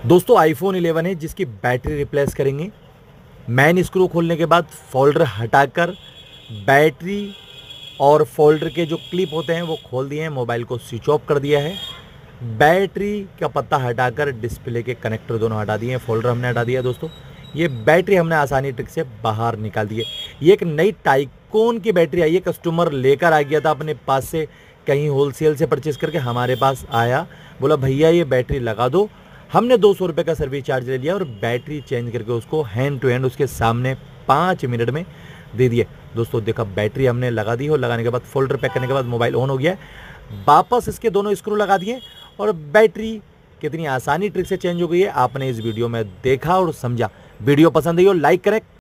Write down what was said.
दोस्तों आईफोन 11 है जिसकी बैटरी रिप्लेस करेंगे। मेन स्क्रू खोलने के बाद फोल्डर हटाकर बैटरी और फोल्डर के जो क्लिप होते हैं वो खोल दिए हैं, मोबाइल को स्विच ऑफ कर दिया है। बैटरी का पत्ता हटाकर डिस्प्ले के कनेक्टर दोनों हटा दिए हैं, फोल्डर हमने हटा दिया है। दोस्तों ये बैटरी हमने आसानी ट्रिक से बाहर निकाल दी है। ये एक नई टाइकोन की बैटरी आई है, कस्टमर लेकर आ गया था अपने पास से, कहीं होलसेल से परचेस करके हमारे पास आया, बोला भैया ये बैटरी लगा दो। हमने 200 रुपये का सर्विस चार्ज ले लिया और बैटरी चेंज करके उसको हैंड टू हैंड उसके सामने 5 मिनट में दे दिए। दोस्तों देखा, बैटरी हमने लगा दी हो, लगाने के बाद फोल्डर पैक करने के बाद मोबाइल ऑन हो गया है। वापस इसके दोनों स्क्रू लगा दिए और बैटरी कितनी आसानी ट्रिक से चेंज हो गई है आपने इस वीडियो में देखा और समझा। वीडियो पसंद आई हो लाइक करें।